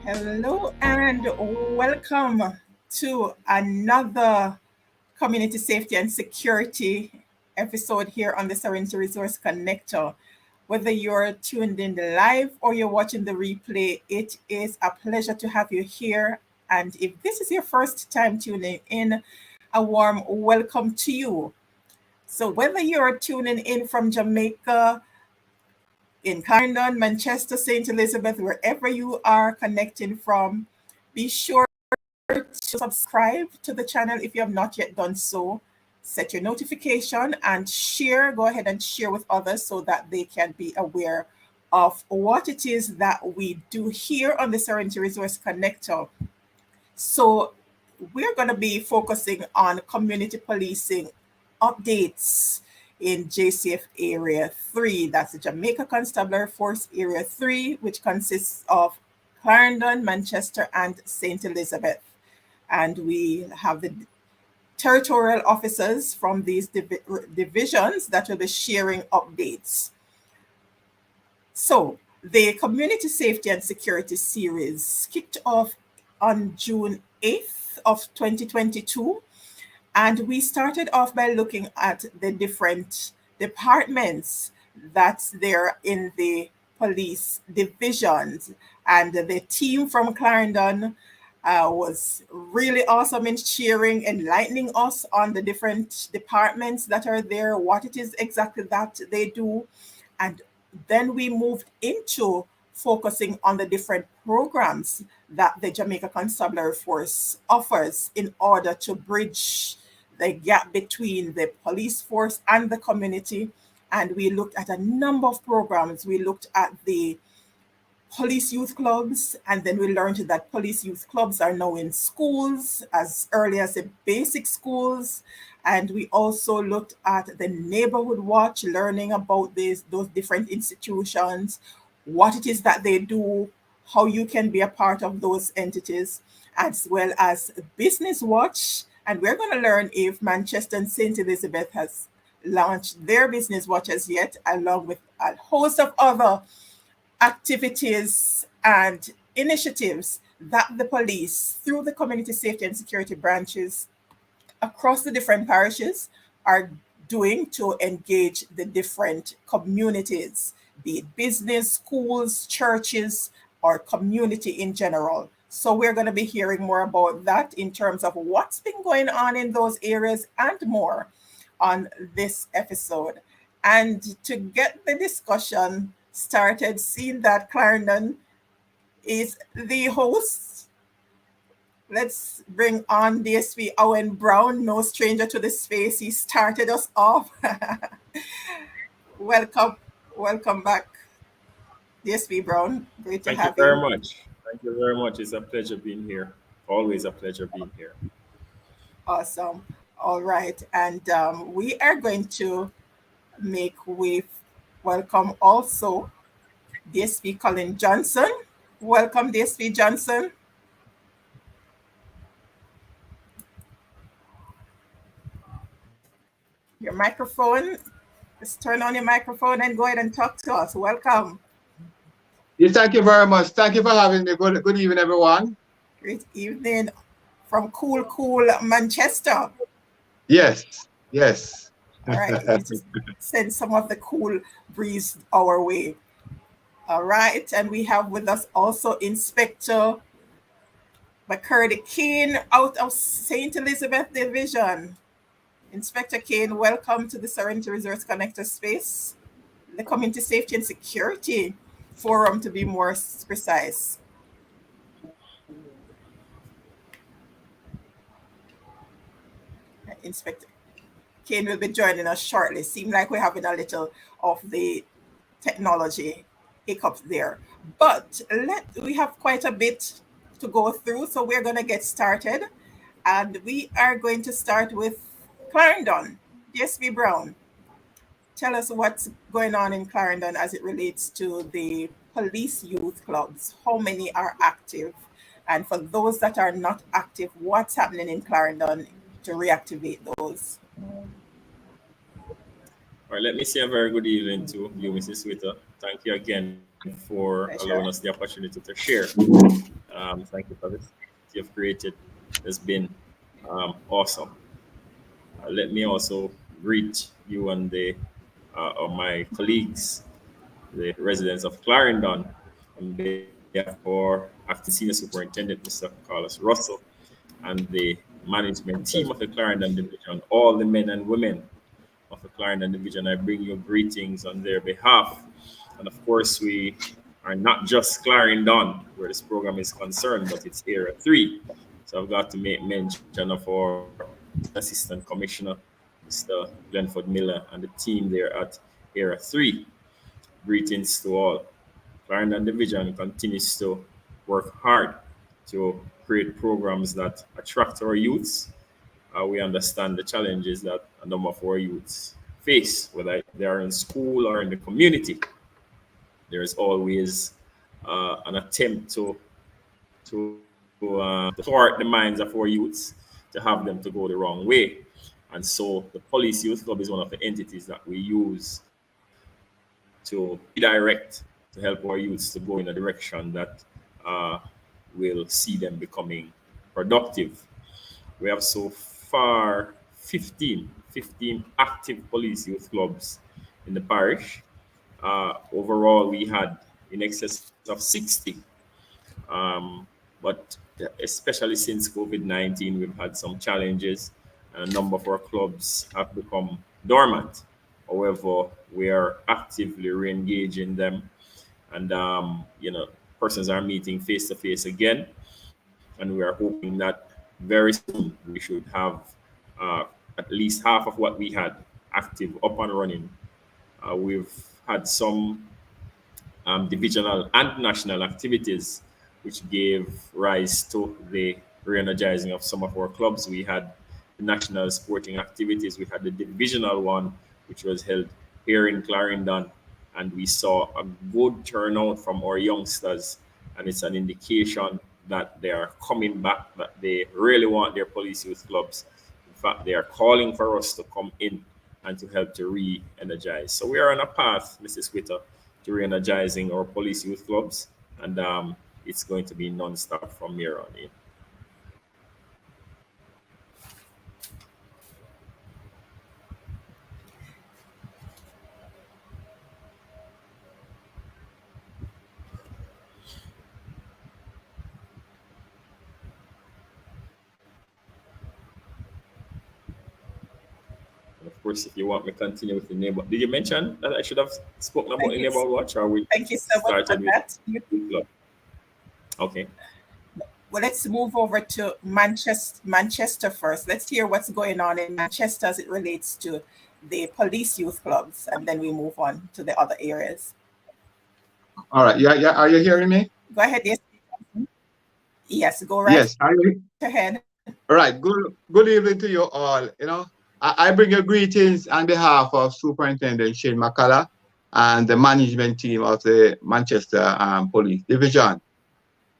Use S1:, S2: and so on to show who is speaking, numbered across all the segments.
S1: Hello and welcome to another Community Safety and Security episode here on the Serenity Resource Connector. Whether you're tuned in live or you're watching the replay, it is a pleasure to have you here. And if this is your first time tuning in, a warm welcome to you. So whether you're tuning in from Jamaica, in Clarendon, Manchester, St. Elizabeth, wherever you are connecting from, be sure to subscribe to the channel if you have not yet done so. Set your notification and share. Go ahead and share with others so that they can be aware of what it is that we do here on the Serenity Resource Connector. So we're going to be focusing on community policing updates in JCF Area 3. That's the Jamaica Constabulary Force Area 3, which consists of Clarendon, Manchester, and St. Elizabeth. And we have the territorial officers from these divisions that will be sharing updates. So the Community Safety and Security series kicked off on June 8th of 2022. And we started off by looking at the different departments that's there in the police divisions. And the team from Clarendon was really awesome in sharing, enlightening us on the different departments that are there, what it is exactly that they do. And then we moved into focusing on the different programs that the Jamaica Constabulary Force offers in order to bridge the gap between the police force and the community. And we looked at a number of programs. We looked at the police youth clubs, and then we learned that police youth clubs are now in schools as early as the basic schools. And we also looked at the neighborhood watch, learning about those different institutions, what it is that they do, how you can be a part of those entities, as well as business watch. And we're going to learn if Manchester and St. Elizabeth has launched their business watch as yet, along with a host of other activities and initiatives that the police, through the community safety and security branches across the different parishes, are doing to engage the different communities, be it business, schools, churches, or community in general. So we're going to be hearing more about that in terms of what's been going on in those areas and more on this episode. And to get the discussion started, seeing that Clarendon is the host, let's bring on DSP Owen Brown, no stranger to the space. He started us off. Welcome back, DSP Brown. Great to have you.
S2: Thank you very much. Thank you very much. It's a pleasure being here. Always a pleasure being here.
S1: Awesome. All right. And we are going to make way welcome also DSP Colin Johnson. Welcome, DSP Johnson. Your microphone, just turn on your microphone and go ahead and talk to us. Welcome.
S3: Yes, thank you very much. Thank you for having me. Good evening, everyone.
S1: Great evening from cool Manchester.
S3: Yes.
S1: All right, let's send some of the cool breeze our way. All right, and we have with us also Inspector McCurdy Kane out of St. Elizabeth Division. Inspector Kane, welcome to the Serenity Resource Connector space, the Community Safety and Security Forum, to be more precise. Inspector Kane will be joining us shortly. Seems like we're having a little of the technology hiccups there. But we have quite a bit to go through, so we're going to get started. And we are going to start with Clarendon. DSP Brown, tell us what's going on in Clarendon as it relates to the police youth clubs. How many are active? And for those that are not active, what's happening in Clarendon to reactivate those?
S2: All right, let me say a very good evening to you, Mrs. Switter. Thank you again for allowing us the opportunity to share Thank you for this you've created. It's been awesome. Let me also greet you and my colleagues, the residents of Clarendon, on behalf for Acting Senior Superintendent Mr. Carlos Russell and the management team of the Clarendon Division, all the men and women of the Clarendon Division. I bring you greetings on their behalf. And of course, we are not just Clarendon where this program is concerned, but it's Area 3. So I've got to make mention of our Assistant Commissioner, Mr. Glenford Miller, and the team there at Area 3. Greetings to all. Clarendon Division continues to work hard to create programs that attract our youths. We understand the challenges that a number of our youths face, whether they are in school or in the community. There is always an attempt to thwart the minds of our youths, to have them to go the wrong way. And so the Police Youth Club is one of the entities that we use to redirect, to help our youths to go in a direction that will see them becoming productive. We have so far 15 active police youth clubs in the parish. Overall, we had in excess of 60. But especially since COVID-19, we've had some challenges. A number of our clubs have become dormant. However, we are actively re-engaging them, and persons are meeting face to face again. And we are hoping that very soon we should have at least half of what we had active up and running. We've had some divisional and national activities which gave rise to the re-energizing of some of our clubs. We had the national sporting activities. We had the divisional one, which was held here in Clarendon, and we saw a good turnout from our youngsters, and it's an indication that they are coming back, that they really want their police youth clubs. In fact, they are calling for us to come in and to help to re-energize. So we are on a path, Mrs. Witter, to re-energizing our police youth clubs, and it's going to be non-stop from here on in. Of course, if you want me to continue with the neighbor, did you mention that I should have spoken about the neighborhood watch, or we
S1: Thank you so much for that.
S2: Club? Okay.
S1: Well, let's move over to Manchester first. Let's hear what's going on in Manchester as it relates to the police youth clubs, and then we move on to the other areas.
S3: All right. Yeah. Are you hearing me?
S1: Go ahead. Yes. Yes. Go right.
S3: Yes. Are you
S1: ahead?
S3: All right. Good evening to you all. I bring you greetings on behalf of Superintendent Shane McCullough and the management team of the Manchester Police Division.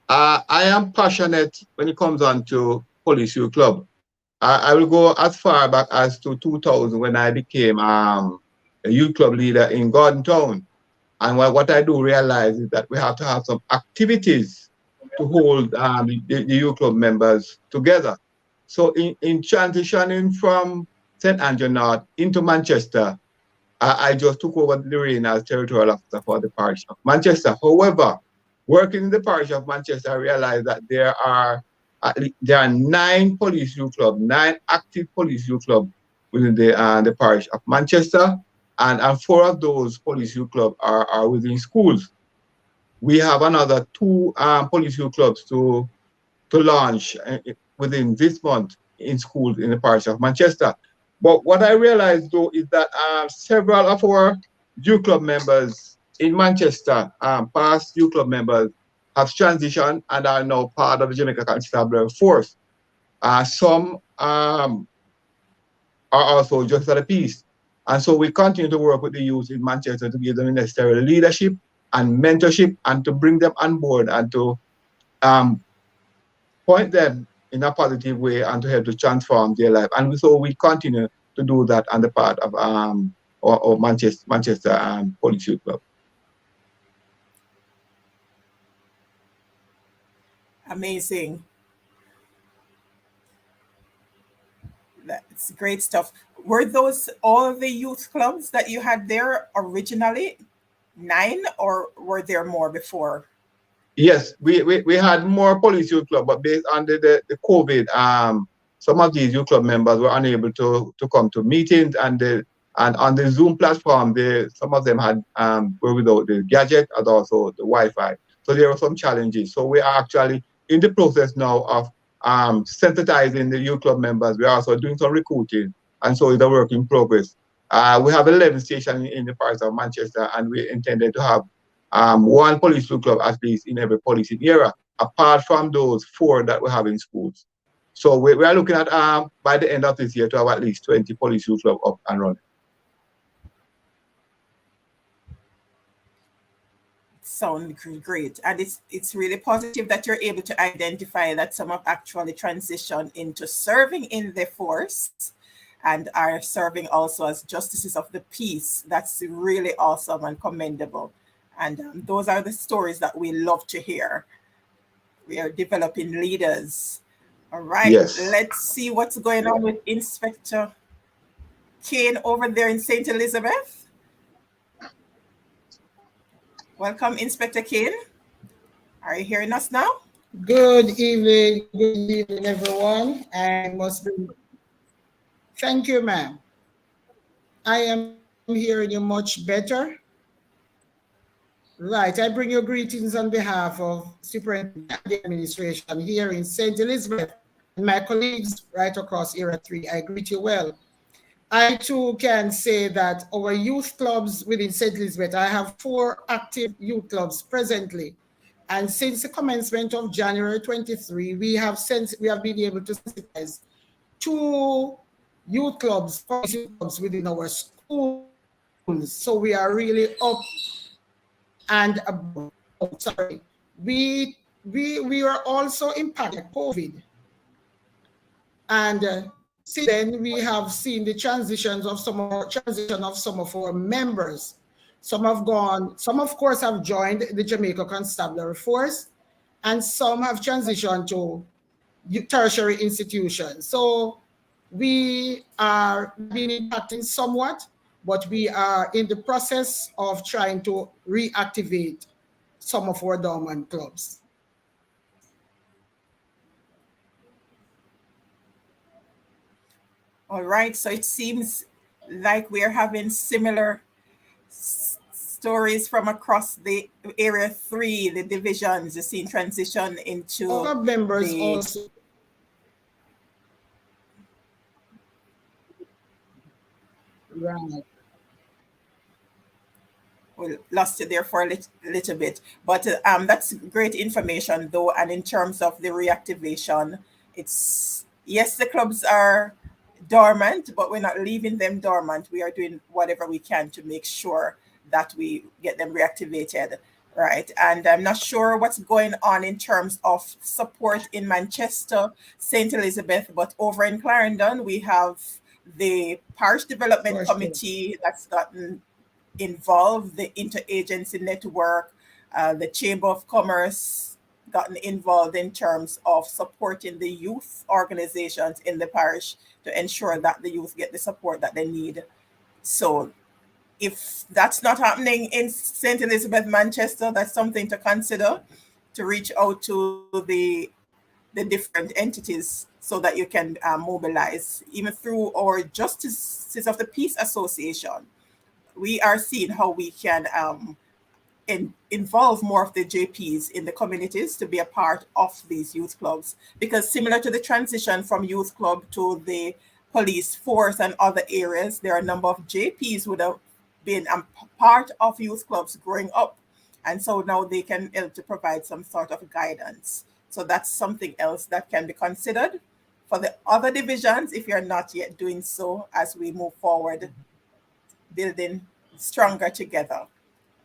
S3: I am passionate when it comes on to Police Youth Club. I will go as far back as to 2000 when I became a youth club leader in Gordon Town. And what I do realize is that we have to have some activities to hold the youth club members together. So in transitioning from St. Andrew North into Manchester, I just took over the reign as Territorial Officer for the parish of Manchester. However, working in the parish of Manchester, I realized that there are 9 police youth clubs, 9 active police youth clubs within the parish of Manchester, and 4 of those police youth clubs are within schools. We have another 2 police youth clubs to launch within this month in schools in the parish of Manchester. But what I realized, though, is that several of our youth club members in Manchester, past youth club members, have transitioned and are now part of the Jamaica Constabulary force. Some are also just at the peace. And so we continue to work with the youth in Manchester to give them the necessary leadership and mentorship, and to bring them on board and to point them in a positive way and to help to transform their life. And so we continue to do that on the part of our Manchester Police Youth Club.
S1: Amazing. That's great stuff. Were those all the youth clubs that you had there originally? 9, or were there more before?
S3: Yes, we had more police youth club, but based on the COVID, some of these youth club members were unable to come to meetings, and on the Zoom platform, some of them had were without the gadget and also the Wi-Fi. So there were some challenges. So we are actually in the process now of sensitizing the youth club members. We're also doing some recruiting, and so it's a work in progress. We have 11 stations in the parish of Manchester, and we intended to have one police youth club at least in every policing area, apart from those 4 that we have in schools. So we are looking at by the end of this year to have at least 20 police youth club up and running.
S1: Sound great, and it's really positive that you're able to identify that some have actually transitioned into serving in the force and are serving also as justices of the peace. That's really awesome and commendable. And those are the stories that we love to hear. We are developing leaders. All right,
S3: Yes.
S1: let's see what's going on with Inspector Kane over there in St. Elizabeth. Welcome, Inspector Kane. Are you hearing us now?
S4: Good evening, everyone. Thank you, ma'am. I am hearing you much better. Right, I bring you greetings on behalf of Superintendent and the administration here in St. Elizabeth and my colleagues right across Area 3. I greet you well. I too can say that our youth clubs within St. Elizabeth, I have 4 active youth clubs presently. And since the commencement of January 23, we have been able to sensitize 2 youth clubs, within our schools. So we are really up and above. Sorry, we were also impacted by COVID, and since then we have seen the transition of some of our members. Some have gone, some of course have joined the Jamaica Constabulary force, and some have transitioned to tertiary institutions. So we are being impacted somewhat, but we are in the process of trying to reactivate some of our dormant clubs.
S1: All right, so it seems like we're having similar stories from across the Area 3, the divisions, the scene transition into
S4: our members also. Right.
S1: We lost you there for a little bit, but that's great information though. And in terms of the reactivation, it's, yes, the clubs are dormant, but we're not leaving them dormant. We are doing whatever we can to make sure that we get them reactivated, right? And I'm not sure what's going on in terms of support in Manchester, St. Elizabeth, but over in Clarendon, we have the Parish Development Committee that's gotten involved, the interagency network, the Chamber of Commerce gotten involved in terms of supporting the youth organizations in the parish to ensure that the youth get the support that they need. So if that's not happening in St. Elizabeth, Manchester, that's something to consider, to reach out to the different entities so that you can mobilize, even through our Justices of the Peace Association. We are seeing how we can involve more of the JPs in the communities to be a part of these youth clubs, because similar to the transition from youth club to the police force and other areas, there are a number of JPs who have been a part of youth clubs growing up, and so now they can help to provide some sort of guidance. So that's something else that can be considered for the other divisions if you're not yet doing so, as we move forward, building stronger together.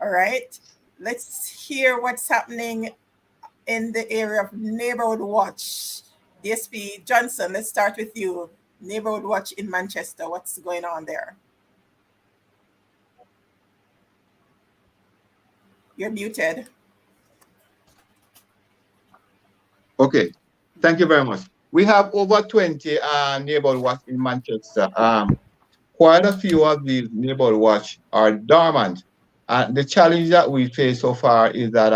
S1: All right, let's hear what's happening in the area of Neighborhood Watch. DSP Johnson, let's start with you. Neighborhood Watch in Manchester, what's going on there? You're muted.
S3: Okay, thank you very much. We have over 20 neighborhood watch in Manchester. Quite a few of these neighborhood watch are dormant. The challenge that we face so far is that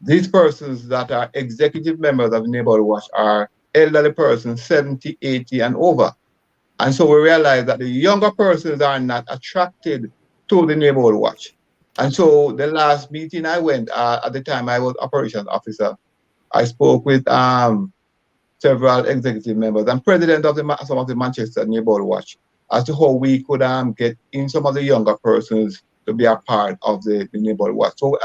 S3: these persons that are executive members of neighborhood watch are elderly persons, 70, 80 and over. And so we realize that the younger persons are not attracted to the neighborhood watch. And so the last meeting I went, at the time I was operations officer, I spoke with several executive members and president of some of the Manchester Neighborhood Watch as to how we could get in some of the younger persons to be a part of the Neighborhood Watch. So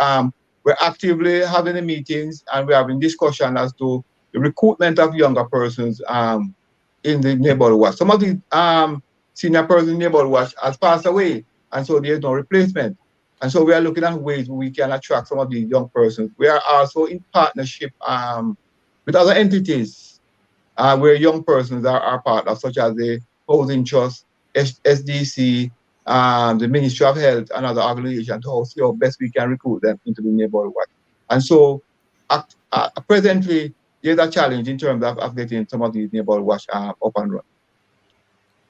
S3: we're actively having the meetings and we're having discussion as to the recruitment of younger persons in the Neighborhood Watch. Some of the senior persons in the Neighborhood Watch has passed away, and so there's no replacement. And so we are looking at ways we can attract some of these young persons. We are also in partnership with other entities where young persons are part of, such as the Housing Trust, SDC, the Ministry of Health, and other organizations to see how best we can recruit them into the neighborhood watch. And so presently, there's a challenge in terms of getting some of these neighborhood watch up and running.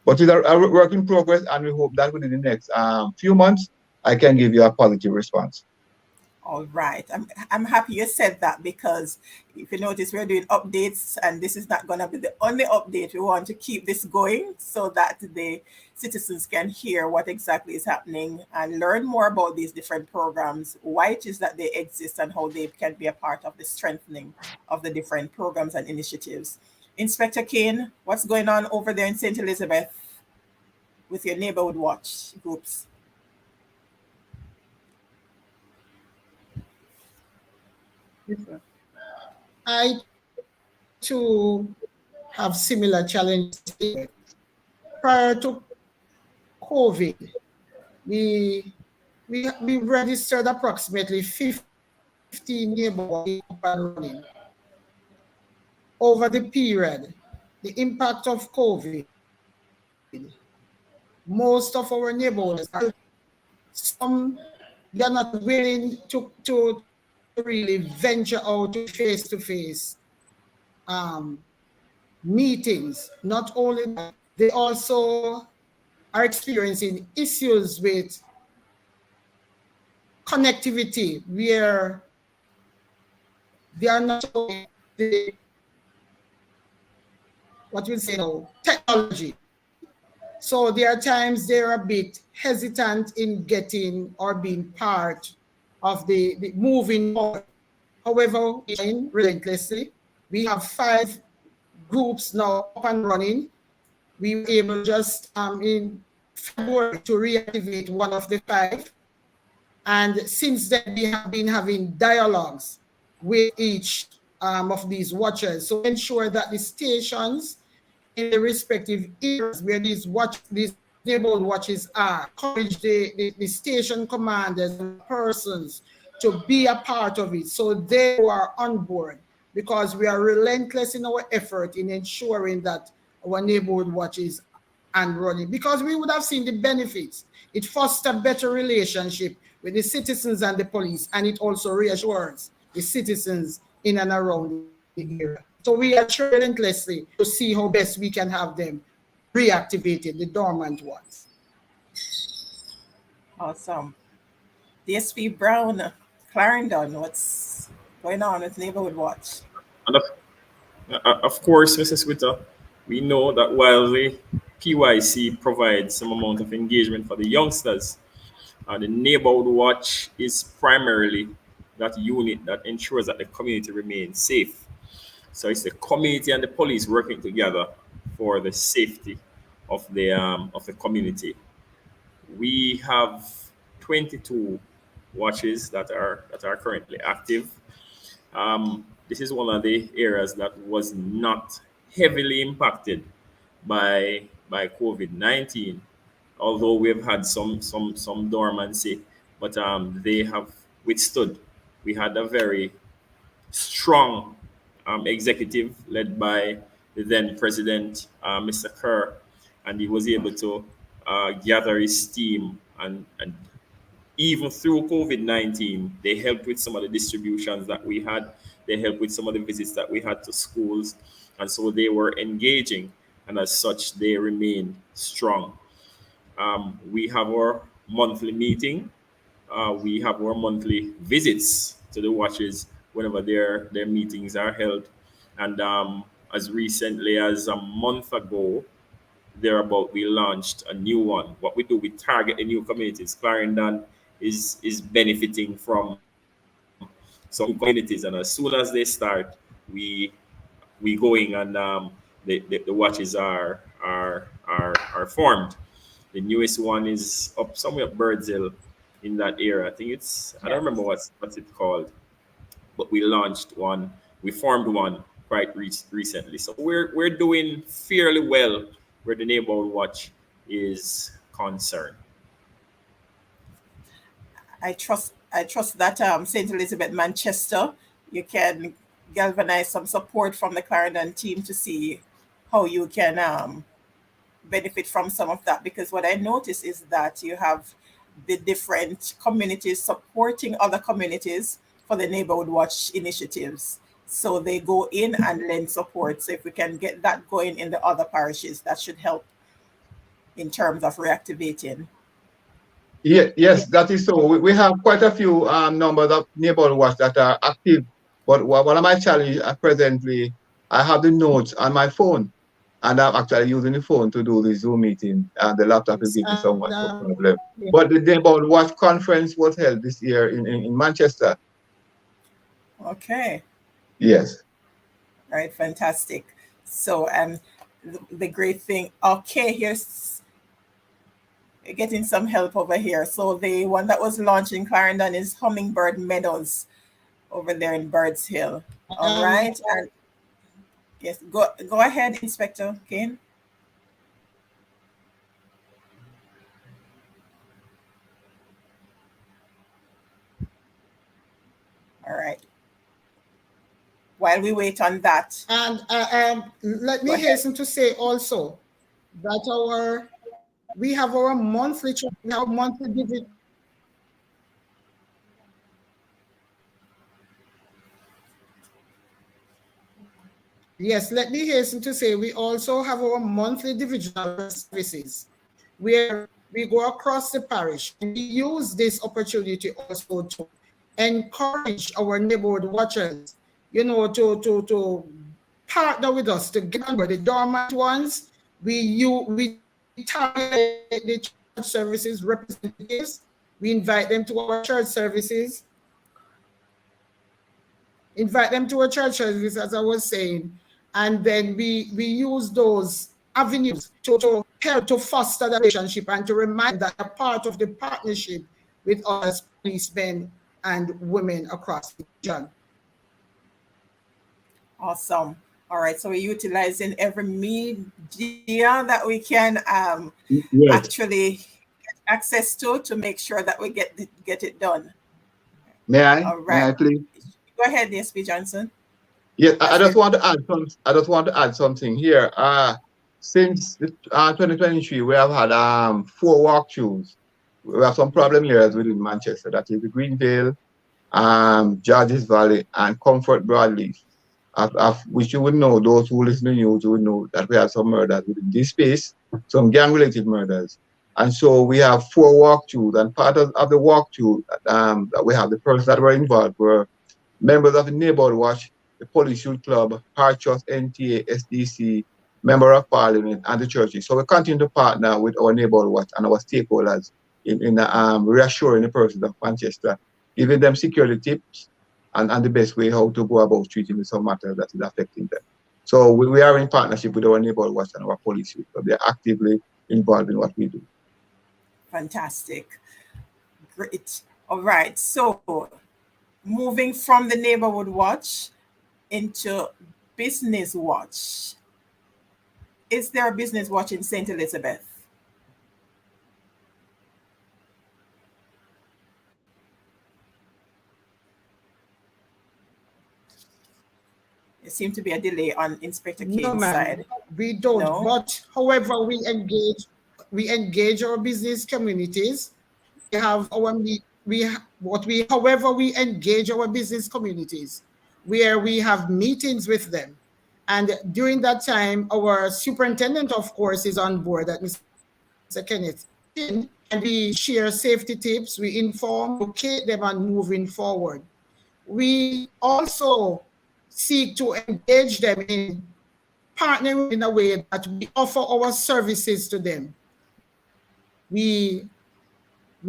S3: But it's a work in progress, and we hope that within the next few months, I can give you a positive response.
S1: All right. I'm happy you said that, because if you notice, we're doing updates and this is not going to be the only update. We want to keep this going so that the citizens can hear what exactly is happening and learn more about these different programs, why it is that they exist and how they can be a part of the strengthening of the different programs and initiatives. Inspector Kane, what's going on over there in St. Elizabeth with your neighborhood watch groups?
S4: I too have similar challenges. Prior to COVID, we registered approximately 50 neighborhoods up and running. Over the period, the impact of COVID, most of our neighborhoods, some they are not willing to really venture out to face-to-face meetings. Not only that, they also are experiencing issues with connectivity, where they are not the what we say now, technology. So there are times they're a bit hesitant in getting or being part of the moving forward. However, relentlessly, we have 5 groups now up and running. We were able just in February to reactivate one of the 5. And since then, we have been having dialogues with each of these watchers. So ensure that the stations in the respective areas where these neighborhood watches are, encourage the station commanders and persons to be a part of it, so they are on board, because we are relentless in our effort in ensuring that our neighborhood watches and running, because we would have seen the benefits. It fosters better relationship with the citizens and the police, and it also reassures the citizens in and around the area. So we are relentlessly to see how best we can have them reactivated, the dormant ones.
S1: Awesome. DSP Brown, Clarendon, what's going on with Neighborhood Watch?
S2: And of course, Mrs. Witter, we know that while the PYC provides some amount of engagement for the youngsters, the Neighborhood Watch is primarily that unit that ensures that the community remains safe. So it's the community and the police working together for the safety of the community. We have 22 watches that are currently active. This is one of the areas that was not heavily impacted by COVID-19, although we've had some dormancy, but they have withstood. We had a very strong executive led by the then president, Mr. Kerr, and he was able to gather his team and even through COVID-19, they helped with some of the distributions that we had. They helped with some of the visits that we had to schools. And so they were engaging. And as such, they remain strong. We have our monthly meeting. We have our monthly visits to the watches whenever their meetings are held. And as recently as a month ago, thereabout, we launched a new one. What we do, we target the new communities. Clarendon is benefiting from some communities, and as soon as they start, we going and the watches are formed. The newest one is up somewhere at Birds Hill in that area. I think it's I don't remember what's it called, but we launched one. We formed one quite recently, so we're doing fairly well where the neighborhood watch is concerned.
S1: I trust that St. Elizabeth Manchester, you can galvanize some support from the Clarendon team to see how you can benefit from some of that, because what I notice is that you have the different communities supporting other communities for the neighborhood watch initiatives. So they go in and lend support. So if we can get that going in the other parishes, that should help in terms of reactivating.
S3: Yes, that is so. We have quite a few numbers of neighborhood watch that are active. But one of my challenges presently, I have the notes on my phone, and I'm actually using the phone to do the Zoom meeting, and the laptop is giving so much problem. But the neighborhood watch conference was held this year in Manchester.
S1: Okay.
S3: Yes.
S1: All right, fantastic. So the great thing, okay, here's getting some help over here. So the one that was launched in Clarendon is Hummingbird Meadows over there in Birds Hill. All right. And yes, go ahead, Inspector Kane. All right. While we wait on that.
S4: And let me hasten to say also that we have our monthly visit. Yes, let me hasten to say we also have our monthly divisional services where we go across the parish. We use this opportunity also to encourage our neighborhood watchers, to partner with us to get on the dormant ones. We target the church services representatives. We invite them to our church services. As I was saying, and then we use those avenues to help to foster the relationship and to remind that they're part of the partnership with us policemen and women across the region.
S1: Awesome. All right, so we're utilizing every media that we can actually get access to make sure that we get it done.
S3: May I?
S1: All right.
S3: May I please?
S1: Go ahead, DSP Johnson.
S3: Yes, I just want to add something here. Since 2023, we have had 4 walkthroughs. We have some problem areas within Manchester. That is the Greenvale, Georges Valley, and Comfort Broadleaf. Which you would know, those who listen to news would know that we have some murders within this space, some gang-related murders. And so we have 4 walkthroughs, and part of the walkthrough that we have, the persons that were involved were members of the Neighborhood Watch, the Police Youth Club, Harchurch, NTA, SDC, Member of Parliament, and the churches. So we continue to partner with our Neighborhood Watch and our stakeholders in reassuring the persons of Manchester, giving them security tips and the best way how to go about treating some matters that is affecting them. So we are in partnership with our Neighborhood Watch and our police youth. So they're actively involved in what we do.
S1: Fantastic. Great. All right. So moving from the Neighborhood Watch into Business Watch. Is there a Business Watch in St. Elizabeth? There seems to be a delay on Inspector Kane's side.
S4: We don't. No? But however, we engage our business communities have our however we engage our business communities, where we have meetings with them. And during that time, our superintendent, of course, is on board, that Mr. Kenneth, and we share safety tips, we inform, educate them on moving forward. We also seek to engage them in partnering in a way that we offer our services to them. We are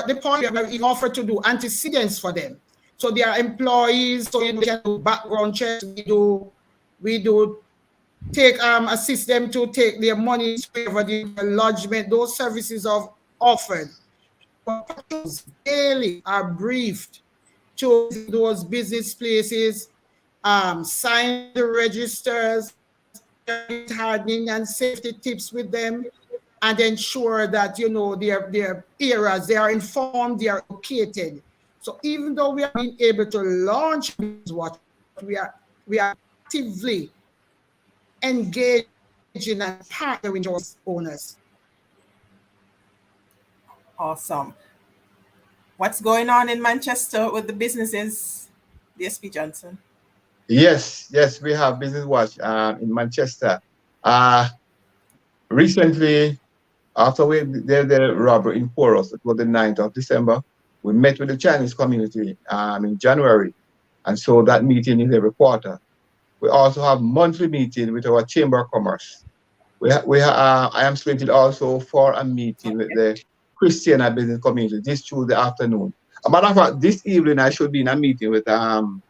S4: the point where we offer to do antecedents for them. So they are employees, so we can do background checks. We do take assist them to take their money wherever the lodgement. Those services are offered. Patrols daily are briefed to those business places, sign the registers, hardening and safety tips with them, and ensure that their areas, they are informed, they are located. So even though we are being able to launch what we are actively engaging and partnering with our owners.
S1: Awesome. What's going on in Manchester with the businesses, DSP Johnson?
S3: Yes, we have Business Watch in Manchester. Recently, after we did the robbery in Poros, it was the 9th of December, we met with the Chinese community in January. And so that meeting is every quarter. We also have monthly meeting with our Chamber of Commerce. I am slated also for a meeting with the Christian business community this Tuesday afternoon. As a matter of fact, this evening I should be in a meeting with the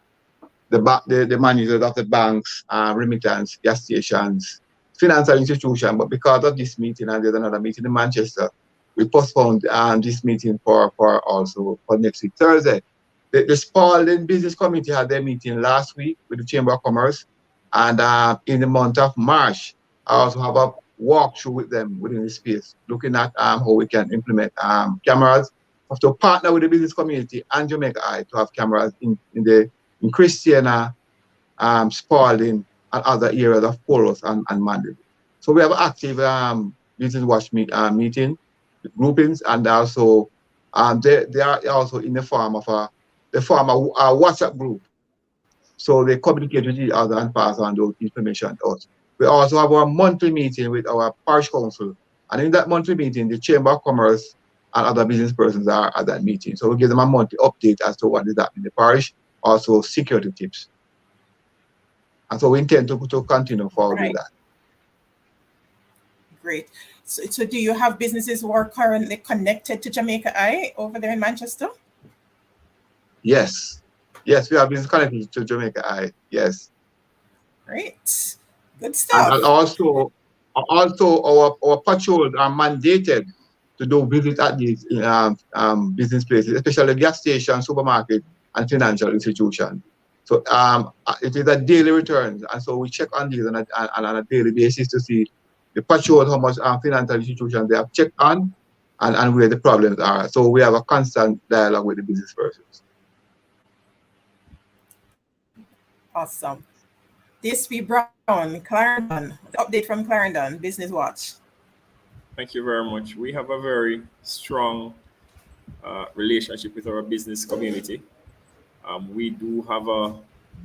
S3: managers of the banks, remittance, gas stations, financial institution. But because of this meeting and there's another meeting in Manchester, we postponed this meeting for next week, Thursday. The Spalding Business Committee had their meeting last week with the Chamber of Commerce. And in the month of March, I also have a walkthrough with them within the space, looking at how we can implement cameras. We have to partner with the business community and Jamaica Eye to have cameras in Christiana, Spalding, and other areas of Poros and Mandeville. So we have active Business Watch meeting groupings, and also they are also in the form of a WhatsApp group. So they communicate with each other and pass on those information to us. We also have our monthly meeting with our parish council. And in that monthly meeting, the Chamber of Commerce and other business persons are at that meeting. So we give them a monthly update as to what is happening in the parish, also security tips. And so we intend to continue forward with that.
S1: Great. So do you have businesses who are currently connected to Jamaica Eye over there in Manchester?
S3: Yes, we have business connected to Jamaica Eye. Yes.
S1: Great. Good stuff.
S3: And also our patrols are mandated to do visits at these business places, especially gas stations, supermarket, and financial institutions. So it is a daily return, and so we check on these on a daily basis to see the patrol, how much financial institutions they have checked on, and where the problems are. So we have a constant dialogue with the business persons.
S1: Awesome. DSP Brown, Clarendon, update from Clarendon, Business Watch.
S2: Thank you very much. We have a very strong relationship with our business community. We do have a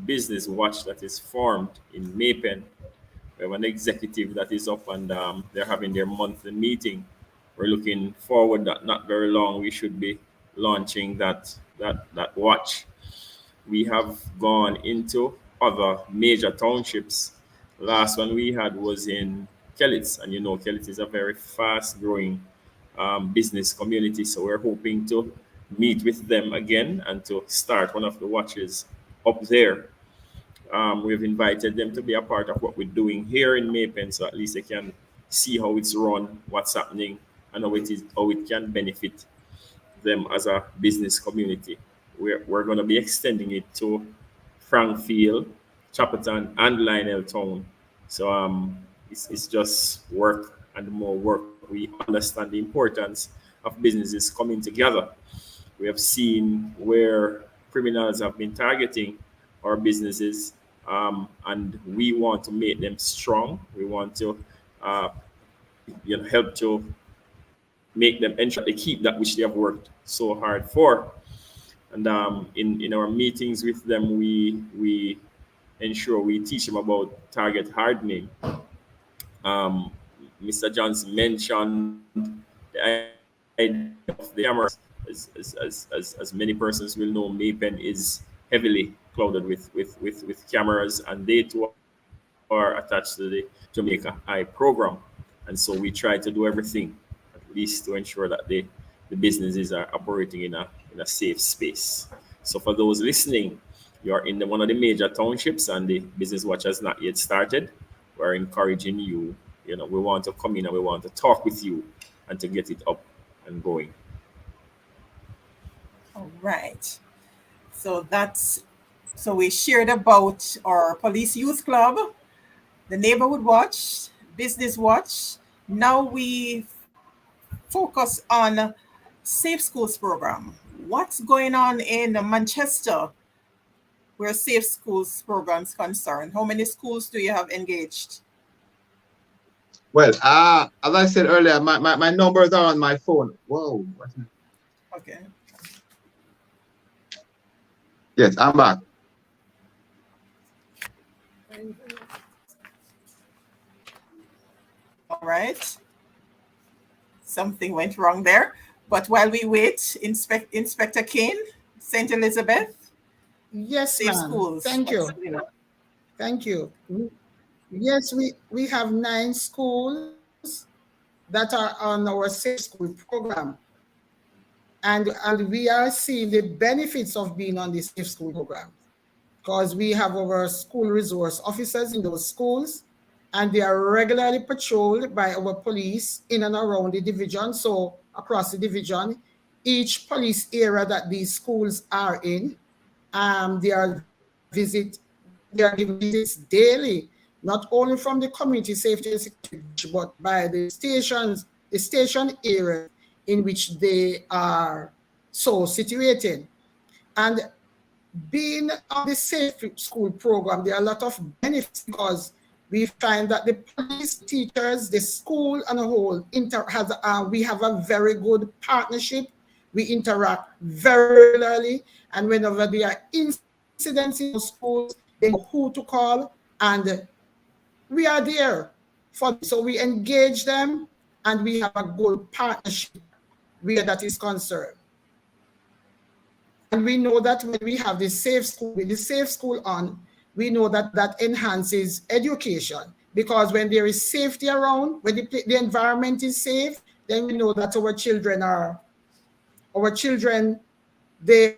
S2: business watch that is formed in Maypen. We have an executive that is up, and they're having their monthly meeting. We're looking forward that not very long we should be launching that watch. We have gone into other major townships. Last one we had was in Kellits, and Kellits is a very fast-growing business community. So we're hoping to meet with them again and to start one of the watches up there. We've invited them to be a part of what we're doing here in Maypen, so at least they can see how it's run, what's happening, and how it can benefit them as a business community. We're going to be extending it to Frankfield, Chapperton, and Lionel Town. So it's just work and more work. We understand the importance of businesses coming together. We have seen where criminals have been targeting our businesses, and we want to make them strong. We want to help to make them ensure they keep that which they have worked so hard for. And in our meetings with them, we ensure we teach them about target hardening. Mr. Johnson mentioned the idea of the cameras. As many persons will know, Maypen is heavily clouded with cameras, and they too are attached to the Jamaica Eye program. And so we try to do everything, at least to ensure that the businesses are operating in a safe space. So for those listening, you're in one of the major townships and the business watch has not yet started, we're encouraging you. We want to come in and we want to talk with you and to get it up and going.
S1: All right. So we shared about our police youth club, the neighborhood watch, business watch. Now we focus on Safe Schools program. What's going on in Manchester where Safe Schools program is concerned? How many schools do you have engaged?
S3: Well, as I said earlier, my numbers are on my phone. Whoa.
S1: Okay.
S3: Yes, I'm back.
S1: All right. Something went wrong there. But while we wait, Inspector Kane, St. Elizabeth.
S4: Yes,
S1: Safe
S4: ma'am.
S1: Schools.
S4: Thank you. Thank you. Yes, we have 9 schools that are on our Safe School program. And we are seeing the benefits of being on the Safe School program because we have our school resource officers in those schools, and they are regularly patrolled by our police in and around the division. So across the division, each police area that these schools are in, they are giving visits daily, not only from the community safety and security, but by the station area in which they are so situated. And being on the Safe School program, there are a lot of benefits because we find that the police, teachers, the school on a whole, we have a very good partnership. We interact very regularly, and whenever there are incidents in schools, they know who to call, and we are there for them. So we engage them, and we have a good partnership where that is concerned. And we know that when we have the Safe School, with the Safe School on, we know that that enhances education, because when there is safety around, when the environment is safe, then we know that our children they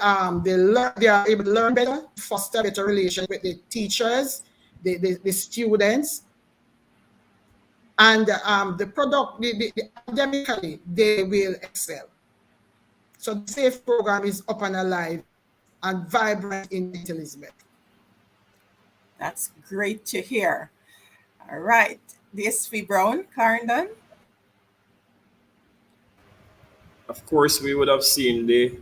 S4: are able to learn better, foster better relations with the teachers, the students, and academically they will excel. So the SAFE program is up and alive and vibrant in Elizabeth.
S1: That's great to hear. All right, DSP Brown, Clarendon.
S2: Of course, we would have seen the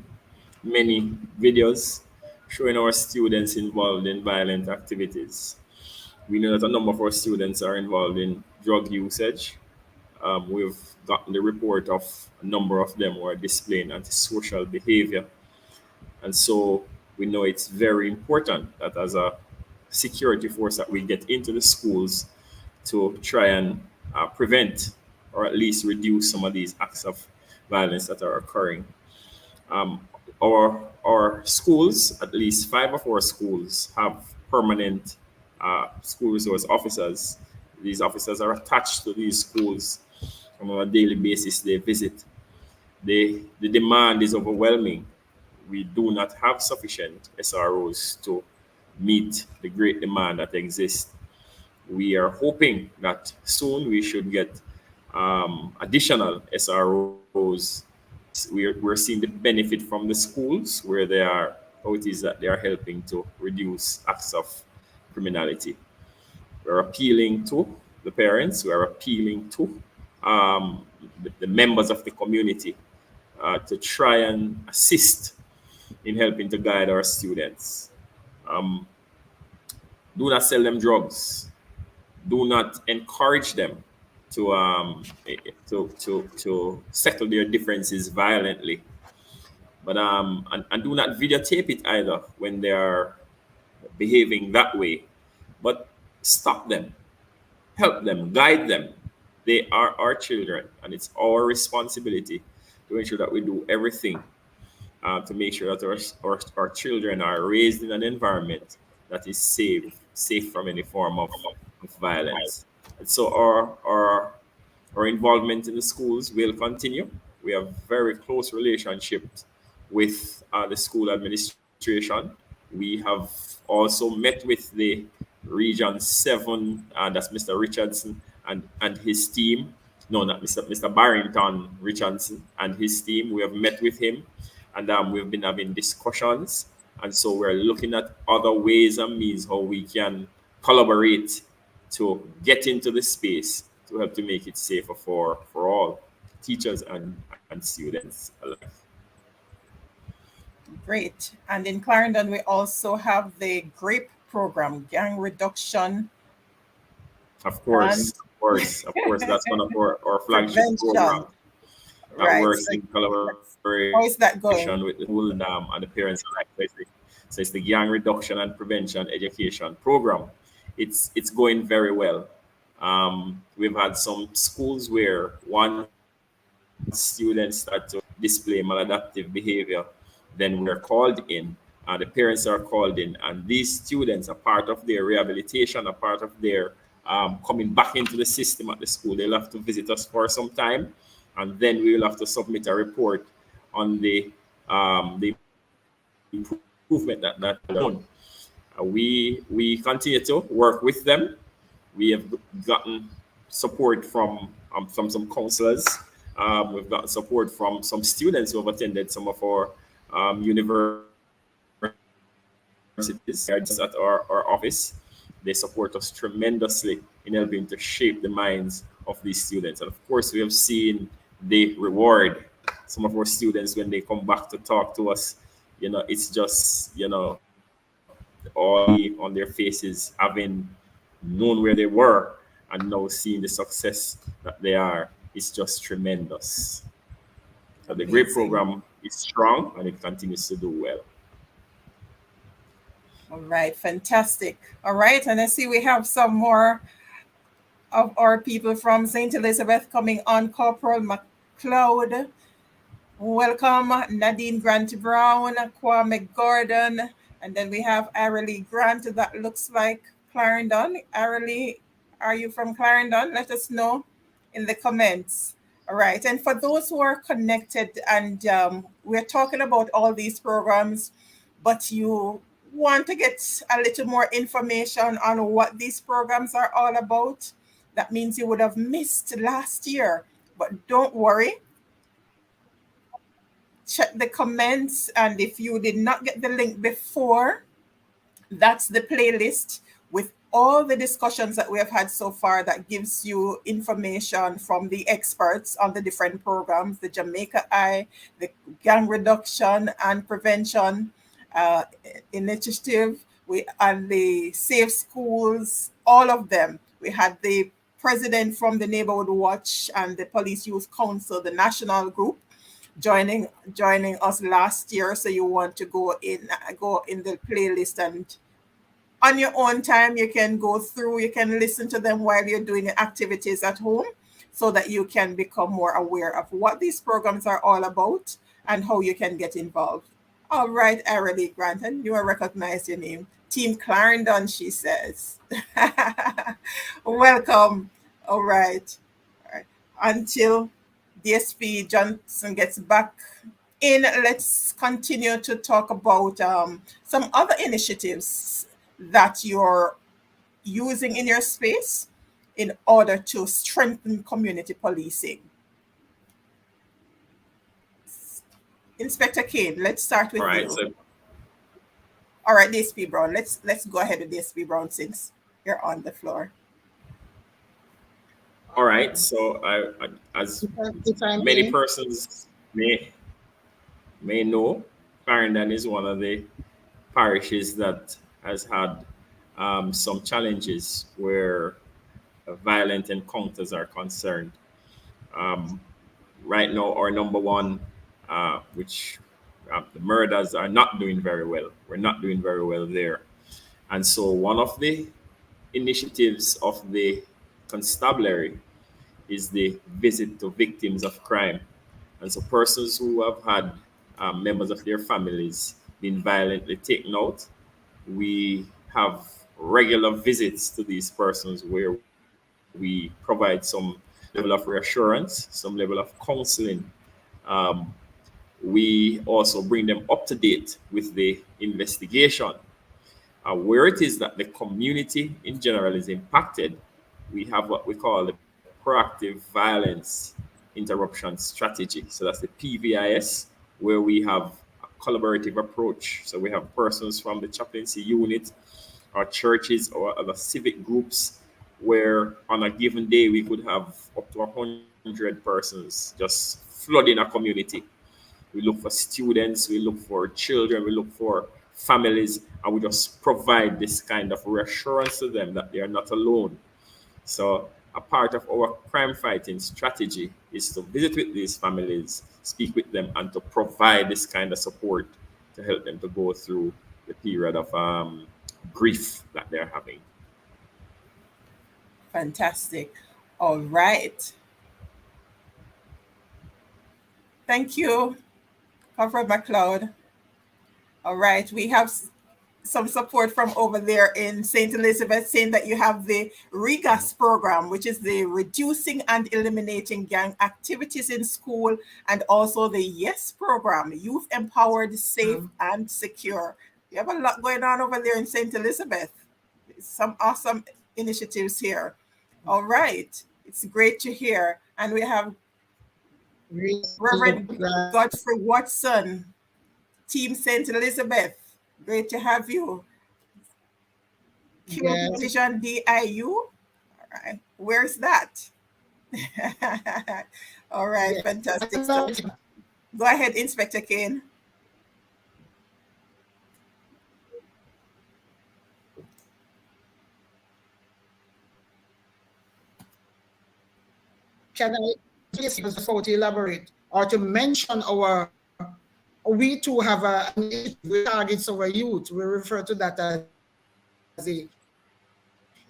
S2: many videos showing our students involved in violent activities. We know that a number of our students are involved in drug usage. We've gotten the report of a number of them who are displaying antisocial behavior. And so we know it's very important that as a security force that we get into the schools to try and prevent or at least reduce some of these acts of violence that are occurring. Our schools, at least 5 of our schools, have permanent school resource officers. These officers are attached to these schools on a daily basis. They visit. The demand is overwhelming. We do not have sufficient SROs to meet the great demand that exists. We are hoping that soon we should get additional SROs. We're seeing the benefit from the schools where they are, how it is that they are helping to reduce acts of criminality. We're appealing to the parents, we're appealing to the members of the community to try and assist in helping to guide our students. Do not sell them drugs. Do not encourage them to settle their differences violently. But and do not videotape it either when they are behaving that way. But stop them, help them, guide them. They are our children, and it's our responsibility to ensure that we do everything to make sure that our children are raised in an environment that is safe from any form of violence. And so our involvement in the schools will continue. We have very close relationships with the school administration. We have also met with the Region 7, that's Mr. Richardson and his team. No, not Mr. Barrington Richardson and his team. We have met with him, and we've been having discussions. And so we're looking at other ways and means how we can collaborate to get into the space to help to make it safer for all teachers and students alike.
S1: Great. And in Clarendon, we also have the GRAPE program, Gang Reduction.
S2: Of course, that's one of our flagship programs that works in collaboration
S1: how is that going?
S2: with the school and the parents alike. So it's the Gang Reduction and Prevention Education Program. It's going very well. We've had some schools where one student start to display maladaptive behavior, then we're called in, the parents are called in, and these students are part of their rehabilitation, a part of their coming back into the system at the school. They'll have to visit us for some time, and then we will have to submit a report on the improvement that done. We continue to work with them. We have gotten support from some counselors. We've gotten support from some students who have attended some of our universities at our office. They support us tremendously in helping to shape the minds of these students. And of course, we have seen the reward. Some of our students, when they come back to talk to us, it's just, all on their faces, having known where they were and now seeing the success that they are, it's just tremendous. So the GRAPE program is strong and it continues to do well.
S1: All right, fantastic. All right, and I see we have some more of our people from St. Elizabeth coming on. Corporal McLeod, welcome. Nadine Grant Brown, Kwame Gordon, and then we have Aralee Grant. That looks like Clarendon. Aralee, are you from Clarendon? Let us know in the comments. All right, and for those who are connected, and we're talking about all these programs, but you want to get a little more information on what these programs are all about, that means you would have missed last year. But don't worry. Check the comments, and if you did not get the link before, that's the playlist with all the discussions that we have had so far that gives you information from the experts on the different programs, the Jamaica Eye, the Gang Reduction and Prevention Initiative, and the Safe Schools, all of them. We had the president from the Neighborhood Watch and the Police Youth Council, the national group, joining us last year. So you want to go in the playlist, and on your own time you can go through, you can listen to them while you're doing your activities at home, so that you can become more aware of what these programs are all about and how you can get involved. All right, Aralee Grant, and you will recognize your name. Team Clarendon, she says. Welcome. All right. Until DSP Johnson gets back in, let's continue to talk about some other initiatives that you're using in your space in order to strengthen community policing. Inspector Kane, let's start with you.
S2: So,
S1: all right, DSP Brown, let's go ahead with DSP Brown since you're on the floor.
S2: All right, so as many persons may know, Clarendon is one of the parishes that has had some challenges where violent encounters are concerned. Um, right now, our number one, which the murders are not doing very well. We're not doing very well there. And so, one of the initiatives of the Constabulary is the visit to victims of crime. And so, persons who have had members of their families been violently taken out, we have regular visits to these persons where we provide some level of reassurance, some level of counseling. Um, we also bring them up to date with the investigation. Where it is that the community in general is impacted, we have what we call the proactive violence interruption strategy. So that's the PVIS, where we have a collaborative approach. So we have persons from the chaplaincy unit, our churches, or other civic groups, where on a given day we could have up to 100 persons just flooding a community. We look for students, we look for children, we look for families, and we just provide this kind of reassurance to them that they are not alone. So, a part of our crime fighting strategy is to visit with these families, speak with them, and to provide this kind of support to help them to go through the period of grief that they're having.
S1: Fantastic. All right. Thank you, Corporal McLeod. All right. We have some support from over there in St. Elizabeth saying that you have the REGAS program, which is the Reducing and Eliminating Gang Activities in School, and also the YES program, Youth Empowered, Safe and Secure. You have a lot going on over there in St. Elizabeth. Some awesome initiatives here. All right. It's great to hear. And we have Reverend Godfrey Watson, Team St. Elizabeth. Great to have you. Q Division DIU. All right. Where's that? All right. Fantastic. So, go ahead, Inspector Kane.
S4: Can I just to elaborate or to mention we too have an targets our youth. We refer to that as a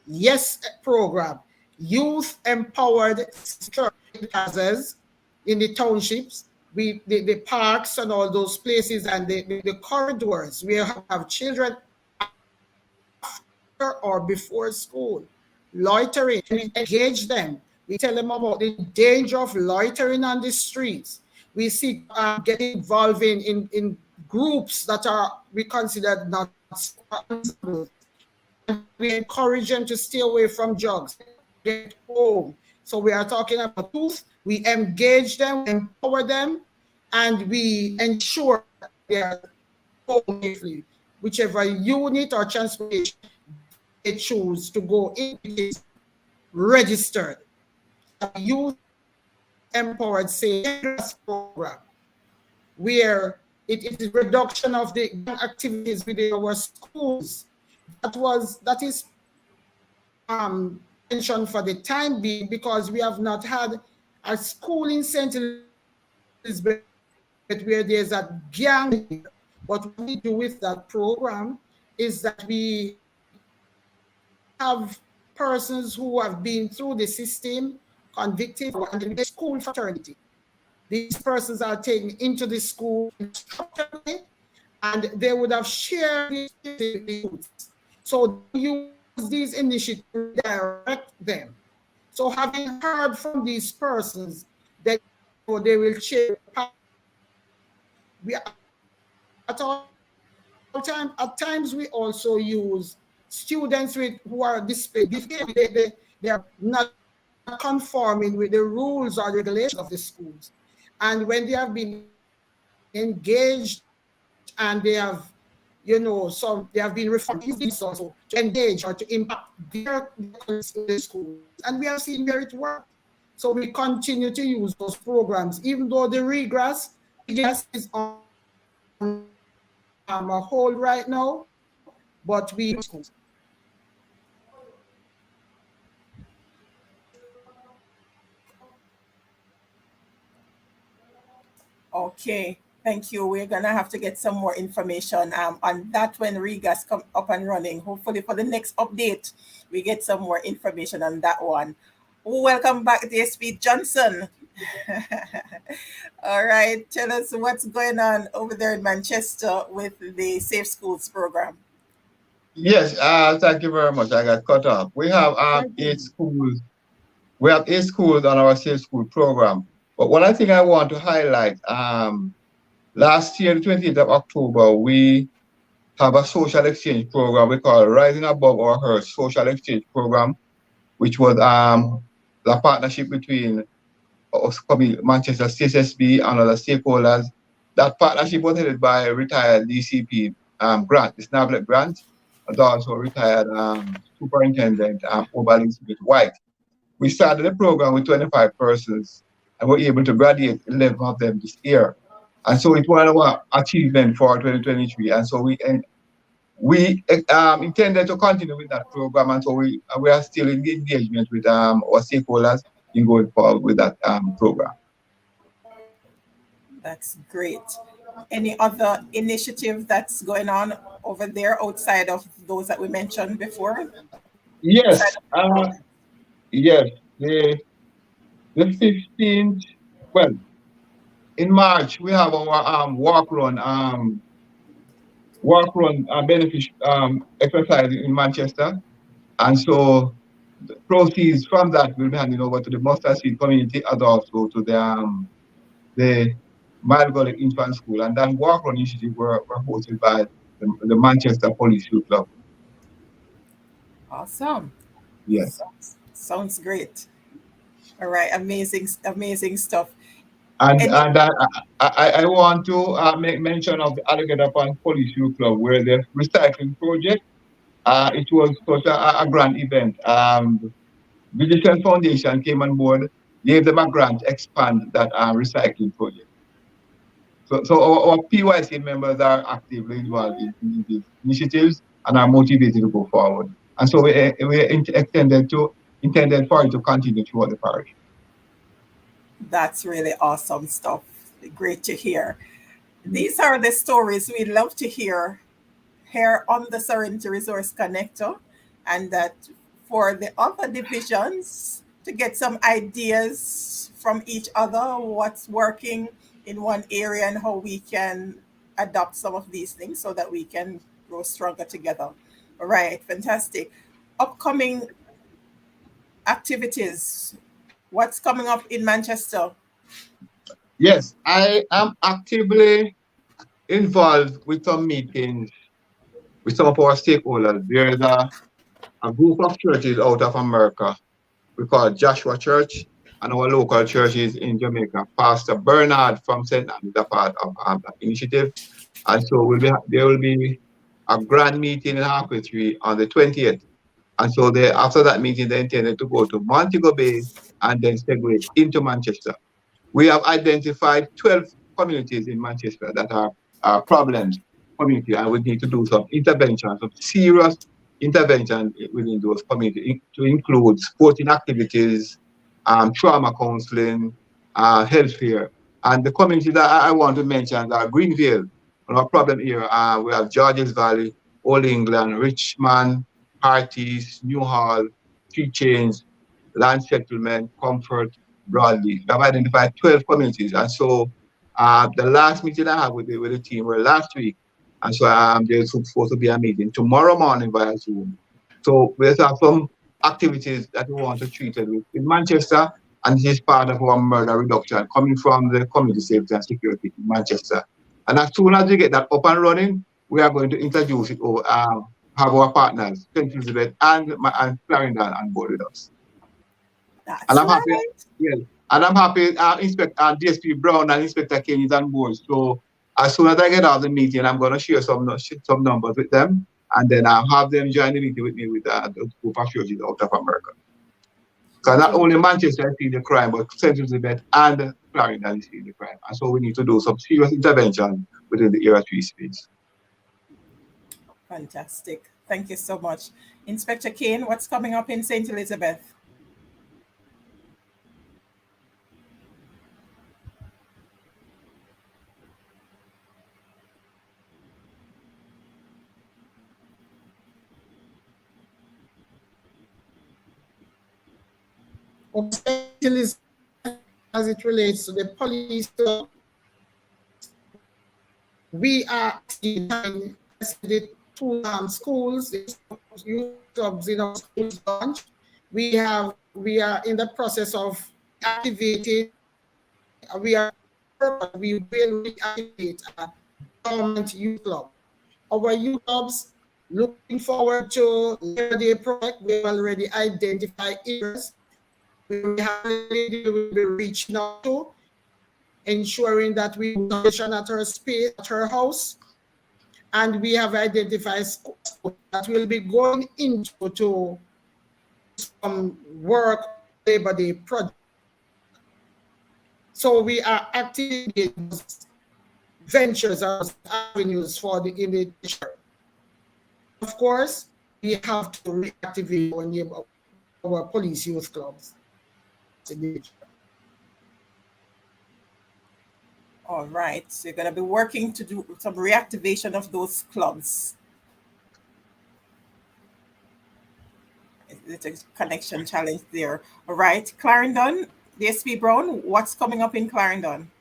S4: YES program, Youth Empowered Security Plazas in the townships, the parks and all those places and the corridors. We have children after or before school loitering. We engage them. We tell them about the danger of loitering on the streets. We see getting involved in groups that we consider not responsible. We encourage them to stay away from drugs, get home. So we are talking about youth. We engage them, empower them, and we ensure that they are home safely. Whichever unit or transportation they choose to go in is registered. Youth Empowered Safe program, where it is reduction of the activities within our schools. That is mentioned for the time being because we have not had a school in St. Elizabeth where there's a gang. What we do with that program is that we have persons who have been through the system, convicted, and in the school fraternity. These persons are taken into the school and they would have shared the youth. So use these initiatives to direct them. So having heard from these persons that they will share. We at times we also use students who are displayed. They are not conforming with the rules or regulations of the schools. And when they have been engaged and they have, so they have been reformed also to engage or to impact their schools. And we have seen where it worked. So we continue to use those programs, even though the regress is on a hold right now, but we
S1: Okay, thank you. We're gonna have to get some more information on that when Rigas come up and running. Hopefully for the next update, we get some more information on that one. Welcome back, DSP Johnson. All right, tell us what's going on over there in Manchester with the Safe Schools program.
S3: Yes, thank you very much. I got cut off. We have
S4: Thank you.
S3: 8 schools. We have 8 schools on our Safe School program. But one I think I want to highlight, last year, the 28th of October, we have a social exchange program we call Rising Above Our Hurts Social Exchange Program, which was the partnership between us, Manchester CSSB and other stakeholders. That partnership was headed by retired DCP Grant, the Snablet Grant, and also retired Superintendent Oberlin Smith White. We started the program with 25 persons and were able to graduate 11 of them this year. And so it was our achievement for 2023. And so we intended to continue with that program. And so we are still in engagement with our stakeholders in going forward with that program.
S1: That's great. Any other initiative that's going on over there outside of those that we mentioned before?
S3: Yes, yes. The 15th, well, in March, we have our walk run benefit exercise in Manchester. And so the proceeds from that will be handed over to the Mustard Seed community and also to the Mile Gully Infant School. And that walk run initiative were hosted by the Manchester Police Youth Club.
S1: Awesome.
S3: Yes.
S1: Sounds great. All right, amazing stuff.
S3: And I want to make mention of the Alligator Pond Police Youth Club, where the recycling project, it was such a grand event. Digital Foundation came on board, gave them a grant to expand that recycling project. So our PYC members are actively involved in these initiatives and are motivated to go forward. And so we intended for it to continue throughout the parish.
S1: That's really awesome stuff. Great to hear. These are the stories we love to hear here on the Serenity Resource Connector, and that for the other divisions to get some ideas from each other, what's working in one area and how we can adopt some of these things so that we can grow stronger together. All right, fantastic. Upcoming activities. What's coming up in Manchester?
S3: Yes, I am actively involved with some meetings with some of our stakeholders. There is a group of churches out of America. We call it Joshua Church, and our local churches in Jamaica. Pastor Bernard from St. Anne is a part of that initiative. And so there will be a grand meeting in Halfway Tree on the 20th. And so after that meeting, they intended to go to Montego Bay and then segue into Manchester. We have identified 12 communities in Manchester that are problems community, and we need to do some intervention, some serious intervention within those communities to include sporting activities, trauma counseling, healthcare. And the communities that I want to mention are Greenville, our problem here. We have Georges Valley, Old England, Richmond, Hearties, Newhall, Three Chains, Land Settlement, Comfort, Broadleaf. We have identified 12 communities. And so the last meeting I had with the team were last week. And so there's supposed to be a meeting tomorrow morning via Zoom. So we have some activities that we want to treat with in Manchester, and this is part of our murder reduction coming from the Community Safety and Security in Manchester. And as soon as we get that up and running, we are going to introduce it over, have our partners, St. Elizabeth and Clarendon on board with us.
S1: That's
S3: and I'm
S1: right.
S3: happy. Yes, and I'm happy. Inspector DSP Brown and Inspector Kane is on board. So as soon as I get out of the meeting, I'm going to share some numbers with them, and then I'll have them join the meeting with me with the group of churches out of America. Because not only Manchester is seeing the crime, but St. Elizabeth and Clarendon is seeing the crime. And so we need to do some serious intervention within the Area 3 space.
S1: Fantastic. Thank you so much. Inspector Kane, what's coming up in St. Elizabeth?
S4: as it relates to the police, we are behind the two schools, youth clubs in our schools launch. We are in the process of activating. We will reactivate a government youth club. Our youth clubs looking forward to Labor Day project. We have already identified areas where we have will be reaching out to, ensuring that we function at her space, at her house, and we have identified schools that will be going into some work Labor Day project. So we are actively ventures as avenues for the invitation. Of course, we have to reactivate our police youth clubs.
S1: All right, so you're going to be working to do some reactivation of those clubs. It's a connection challenge there. All right, Clarendon, DSP Brown, what's coming up in Clarendon?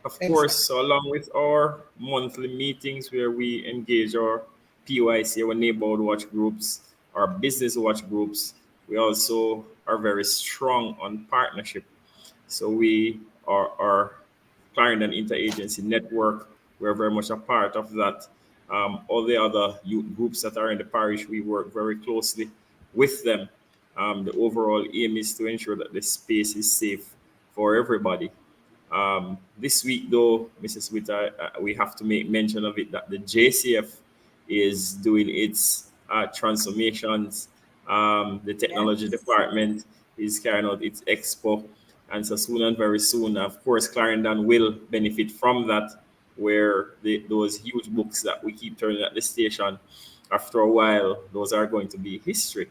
S2: Of course, so along with our monthly meetings where we engage our PYC, our neighborhood watch groups, our business watch groups, we also are very strong on partnership. So we are our Clarendon Interagency Network. We're very much a part of that. All the other youth groups that are in the parish, we work very closely with them. The overall aim is to ensure that the space is safe for everybody. This week, though, Mrs. Witter, we have to make mention of it that the JCF is doing its transformations. The technology department is carrying out its expo. And so soon and very soon, of course, Clarendon will benefit from that, where those huge books that we keep turning at the station, after a while, those are going to be history.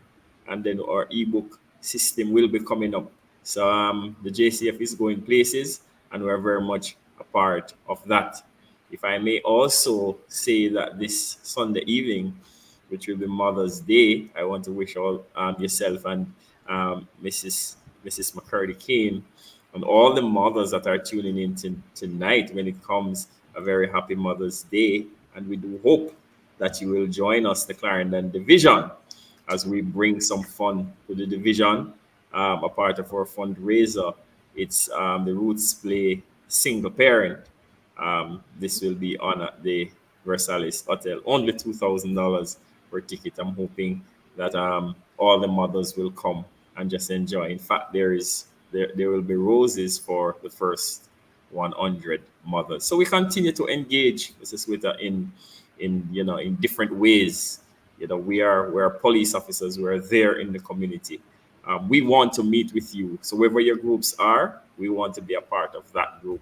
S2: And then our ebook system will be coming up. So the JCF is going places, and we're very much a part of that. If I may also say that this Sunday evening, which will be Mother's Day, I want to wish all yourself and Mrs. McCurdy Kane and all the mothers that are tuning in tonight when it comes a very happy Mother's Day. And we do hope that you will join us, the Clarendon Division, as we bring some fun to the division. A part of our fundraiser, it's the Roots Play Single Parent. This will be on at the Versailles Hotel. Only $2,000 per ticket. I'm hoping that all the mothers will come and just enjoy. In fact, there will be roses for the first 100 mothers. So we continue to engage, Mrs. Witter, in different ways. We're police officers. We're there in the community. We want to meet with you. So wherever your groups are, we want to be a part of that group,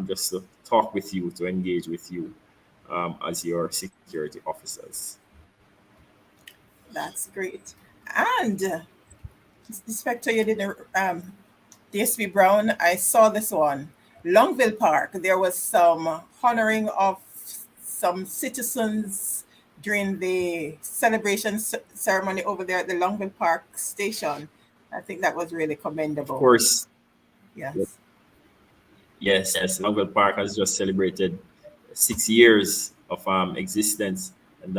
S2: just to talk with you, to engage with you as your security officers.
S1: That's great. And Inspector, you didn't, DSP Brown, I saw this one. Longville Park, there was some honoring of some citizens during the celebration ceremony over there at the Longville Park station. I think that was really commendable.
S2: Of course.
S1: Yes.
S2: Yes. Longville Park has just celebrated 6 years of existence. And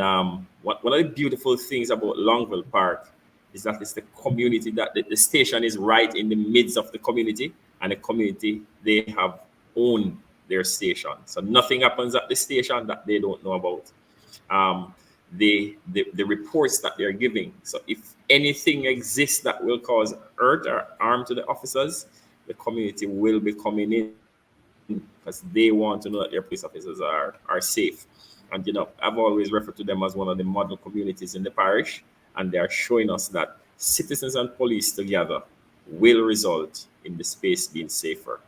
S2: one of the beautiful things about Longville Park is that it's the community, that the station is right in the midst of the community, and the community, they have owned their station. So nothing happens at the station that they don't know about. The reports that they're giving. So if anything exists that will cause hurt or harm to the officers, the community will be coming in because they want to know that their police officers are safe. And I've always referred to them as one of the model communities in the parish, and they are showing us that citizens and police together will result in the space being safer.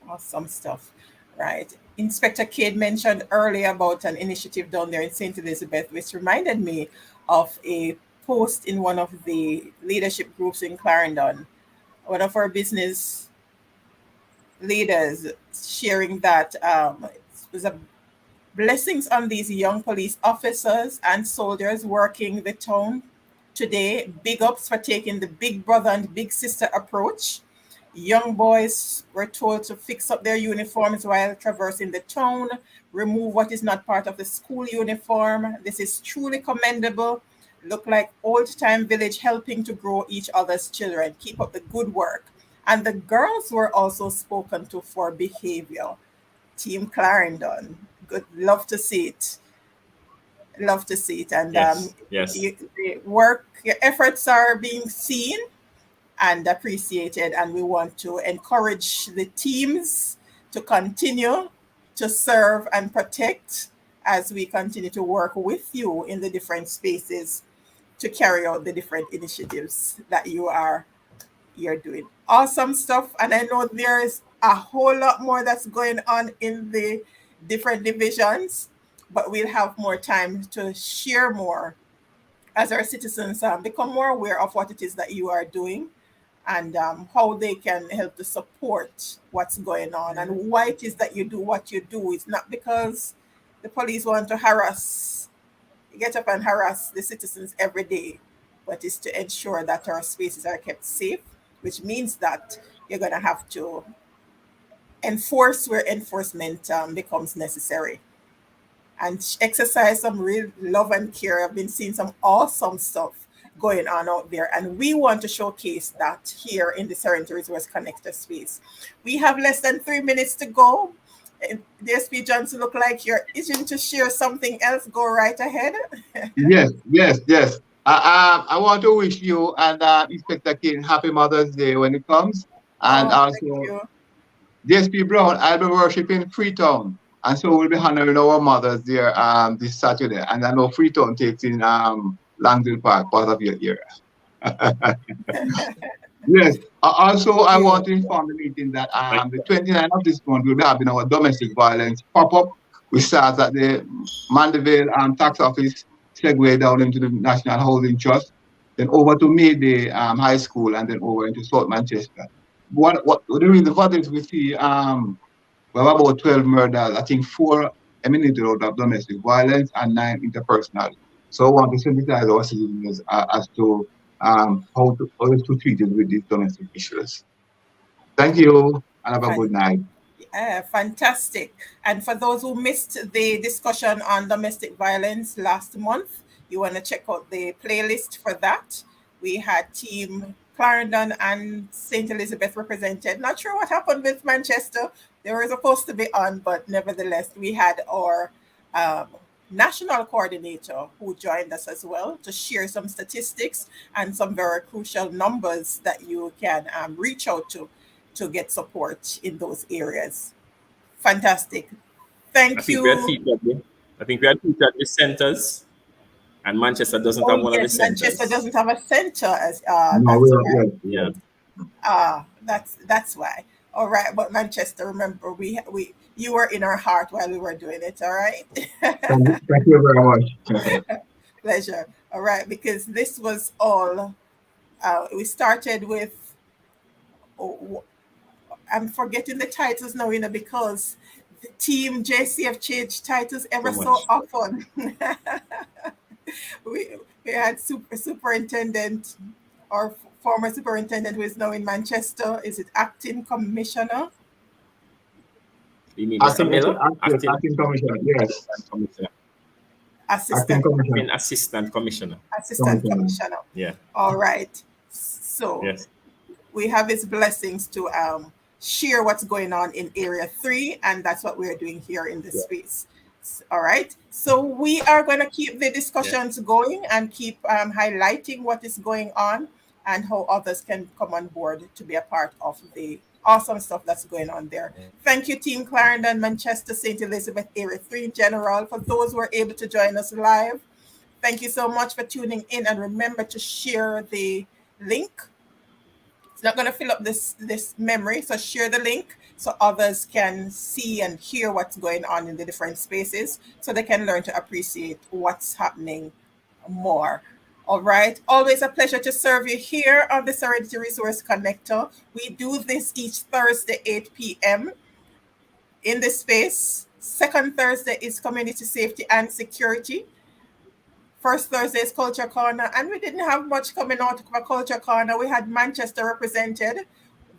S1: Awesome stuff. Right. Inspector Cade mentioned earlier about an initiative down there in St. Elizabeth, which reminded me of a post in one of the leadership groups in Clarendon. One of our business leaders sharing that it was a blessings on these young police officers and soldiers working the town today. Big ups for taking the big brother and big sister approach. Young boys were told to fix up their uniforms while traversing the town, remove what is not part of the school uniform. This is truly commendable. Look like old time village helping to grow each other's children. Keep up the good work. And the girls were also spoken to for behavior. Team Clarendon. Good, love to see it. Love to see it. And
S2: Yes.
S1: your efforts are being seen and appreciated, and we want to encourage the teams to continue to serve and protect as we continue to work with you in the different spaces to carry out the different initiatives that you're doing. Awesome stuff, and I know there's a whole lot more that's going on in the different divisions, but we'll have more time to share more as our citizens become more aware of what it is that you are doing, and how they can help to support what's going on and why it is that you do what you do. It's not because the police want to get up and harass the citizens every day, but it's to ensure that our spaces are kept safe, which means that you're going to have to enforce where enforcement becomes necessary and exercise some real love and care. I've been seeing some awesome stuff going on out there, and we want to showcase that here in the Serenity Resource Connector space. We have less than 3 minutes to go. DSP Johnson, look like you're itching to share something else. Go right ahead.
S3: Yes. I want to wish you and Inspector King happy Mother's Day when it comes. And also, DSP Brown, I'll be worshiping Freetown. And so we'll be honoring our mothers there this Saturday. And I know Freetown takes in Langdale Park, part of your area. Yes. Also, I want to inform the meeting that the 29th of this month, we'll be having our domestic violence pop-up. We start at the Mandeville tax office, segue down into the National Housing Trust, then over to Mayday High School, and then over into South Manchester. What the reason for this, we see we have about 12 murders, I think 4 emanated out of domestic violence and 9 interpersonal. So I want to sensitize our citizens as to how to treat it with these domestic issues. Thank you, and have a good night.
S1: Fantastic. And for those who missed the discussion on domestic violence last month, you want to check out the playlist for that. We had Team Clarendon and St. Elizabeth represented. Not sure what happened with Manchester. They were supposed to be on, but nevertheless, we had our national coordinator who joined us as well to share some statistics and some very crucial numbers that you can reach out to get support in those areas. Fantastic. Thank you.
S2: I think we had feedback at the centers, and Manchester doesn't have one of the centers.
S1: Manchester doesn't have a center as that's why. All right, but Manchester, remember you were in our heart while we were doing it. All right.
S3: Thank you very much.
S1: Pleasure. All right, because this was all. We started with. I'm forgetting the titles now, because the team JCF changed titles ever so often. we had superintendent or former superintendent who is now in Manchester. Is it acting commissioner?
S2: You mean Mr. Miller?
S3: Acting commissioner, yes.
S1: Assistant commissioner.
S2: Assistant commissioner.
S1: Assistant commissioner.
S2: Yeah.
S1: All right. So we have his blessings to share what's going on in Area 3, and that's what we're doing here in this space. All right. So we are going to keep the discussions going and keep highlighting what is going on and how others can come on board to be a part of the awesome stuff that's going on there. Thank you, Team Clarendon, Manchester, St. Elizabeth, Area 3 in general. For those who are able to join us live, thank you so much for tuning in, and remember to share the link. It's not going to fill up this memory, so share the link so others can see and hear what's going on in the different spaces, so they can learn to appreciate what's happening more. All right. Always a pleasure to serve you here on the Serenity Resource Connector. We do this each Thursday, 8 p.m. in this space. Second Thursday is Community Safety and Security. First Thursday is Culture Corner, and we didn't have much coming out of a Culture Corner. We had Manchester represented.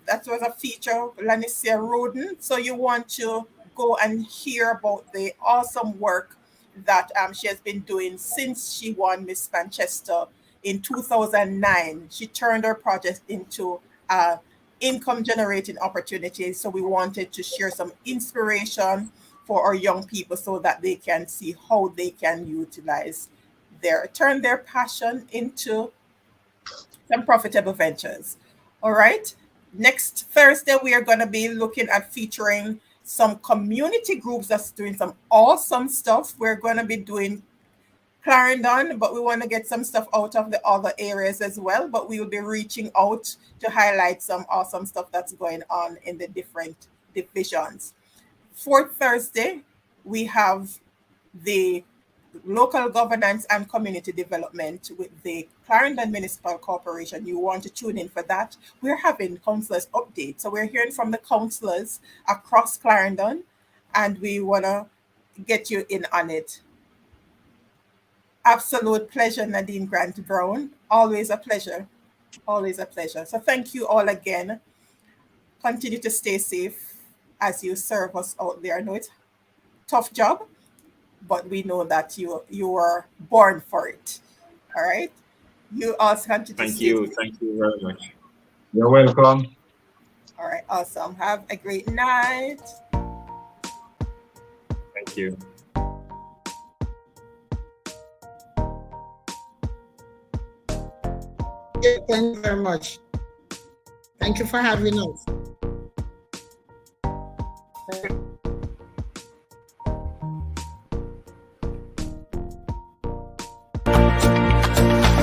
S1: That was a feature, Lanicia Roden. So you want to go and hear about the awesome work that she has been doing since she won Miss Manchester in 2009. She turned her project into income generating opportunities. So we wanted to share some inspiration for our young people so that they can see how they can utilize turn their passion into some profitable ventures. All right. Next Thursday, we are going to be looking at featuring some community groups that's doing some awesome stuff. We're going to be doing Clarendon, but we want to get some stuff out of the other areas as well. But we will be reaching out to highlight some awesome stuff that's going on in the different divisions. Fourth Thursday, we have the local governance and community development with the Clarendon Municipal Corporation. You want to tune in for that. We're having councillors updates. So we're hearing from the councillors across Clarendon, and we want to get you in on it. Absolute pleasure, Nadine Grant Brown. Always a pleasure. Always a pleasure. So thank you all again. Continue to stay safe as you serve us out there. I know it's a tough job, but we know that you are born for it. All right. You also continue to stay safe.
S2: Thank you very much.
S3: You're welcome.
S1: All right. Awesome. Have a great night.
S2: Thank you.
S4: Yeah, thank you very much. Thank you for having us.